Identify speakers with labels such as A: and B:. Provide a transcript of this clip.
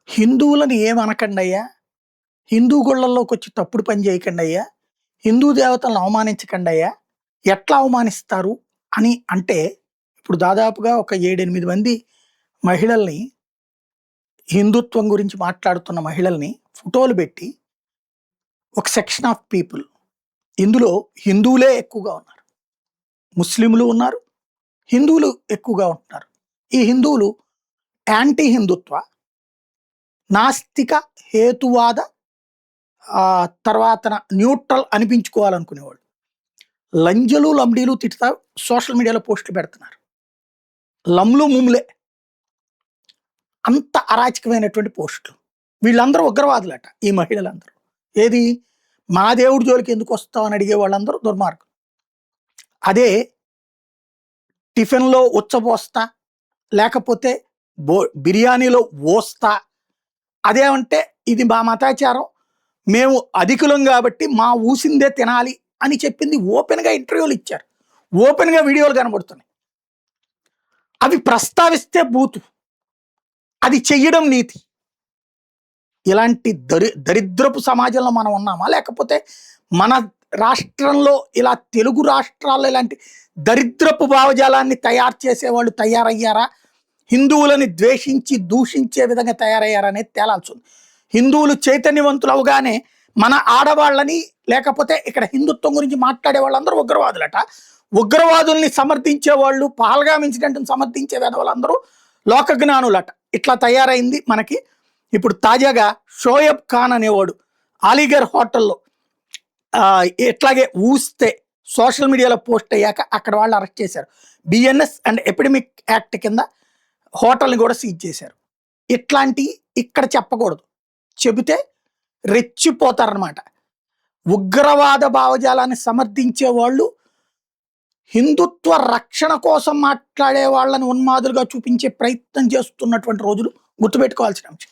A: హిందువులని ఏమనకండయ్యా, హిందూ గుళ్ళల్లోకొచ్చి తప్పుడు పని చేయకండయ్యా, హిందూ దేవతలను అవమానించకండయ్యా, ఎట్లా అవమానిస్తారు అని అంటే, ఇప్పుడు దాదాపుగా ఒక 7, 8 మంది మహిళల్ని, హిందుత్వం గురించి మాట్లాడుతున్న మహిళల్ని ఫోటోలు పెట్టి, ఒక సెక్షన్ ఆఫ్ పీపుల్, ఇందులో హిందువులే ఎక్కువగా ఉన్నారు. ముస్లింలు ఉన్నారు, హిందువులు ఎక్కువగా ఉంటున్నారు. ఈ హిందువులు యాంటీ హిందుత్వ, నాస్తిక, హేతువాద, తర్వాతన న్యూట్రల్ అనిపించుకోవాలనుకునేవాళ్ళు. లంజలు, లంబడీలు తిట్టుతా సోషల్ మీడియాలో పోస్టులు పెడుతున్నారు. లమ్లు, ముమ్లే అంత అరాచకమైనటువంటి పోస్టులు. వీళ్ళందరూ ఉగ్రవాదులట ఈ మహిళలందరూ. ఏది, మా దేవుడి జోలికి ఎందుకు వస్తావు అని అడిగే వాళ్ళందరూ దుర్మార్గులు. అదే టిఫిన్‌లో ఉచ్చబోస్తా, లేకపోతే బిర్యానీలో ఓస్తా, అదేమంటే ఇది మా మతాచారం, మేము అధికులం కాబట్టి మా ఊసిందే తినాలి అని చెప్పింది ఓపెన్‌గా ఇంటర్వ్యూలు ఇచ్చారు. ఓపెన్‌గా వీడియోలు కనబడుతున్నాయి. అవి ప్రస్తావిస్తే బూతు, అది చెయ్యడం నీతి. ఇలాంటి దరిద్రపు సమాజంలో మనం ఉన్నామా? లేకపోతే మన రాష్ట్రంలో, ఇలా తెలుగు రాష్ట్రాల్లో ఇలాంటి దరిద్రపు భావజాలాన్ని తయారు చేసేవాళ్ళు తయారయ్యారా? హిందువులని ద్వేషించి దూషించే విధంగా తయారయ్యారా అనేది తేలాల్సి ఉంది. హిందువులు చైతన్యవంతులు అవగానే మన ఆడవాళ్ళని, లేకపోతే ఇక్కడ హిందుత్వం గురించి మాట్లాడే వాళ్ళందరూ ఉగ్రవాదులట. ఉగ్రవాదుల్ని సమర్థించే వాళ్ళు, పహల్గామ్ ఇన్సిడెంట్ని సమర్థించే వాళ్ళందరూ లోకజ్ఞానులట. ఇట్లా తయారైంది మనకి. ఇప్పుడు తాజాగా షోయబ్ ఖాన్ అనేవాడు అలీగర్ హోటల్లో ఇట్లాగే ఊస్తే సోషల్ మీడియాలో పోస్ట్ అయ్యాక అక్కడ వాళ్ళు అరెస్ట్ చేశారు. బిఎన్ఎస్ అండ్ ఎపిడమిక్ యాక్ట్ కింద హోటల్ని కూడా సీజ్ చేశారు. ఇట్లాంటి ఇక్కడ చెప్పకూడదు, చెబితే రెచ్చిపోతారనమాట. ఉగ్రవాద భావజాలాన్ని సమర్థించే వాళ్ళు, హిందుత్వ రక్షణ కోసం మాట్లాడే వాళ్ళని ఉన్మాదులుగా చూపించే ప్రయత్నం చేస్తున్నటువంటి రోజులు గుర్తుపెట్టుకోవాల్సిన అంశం.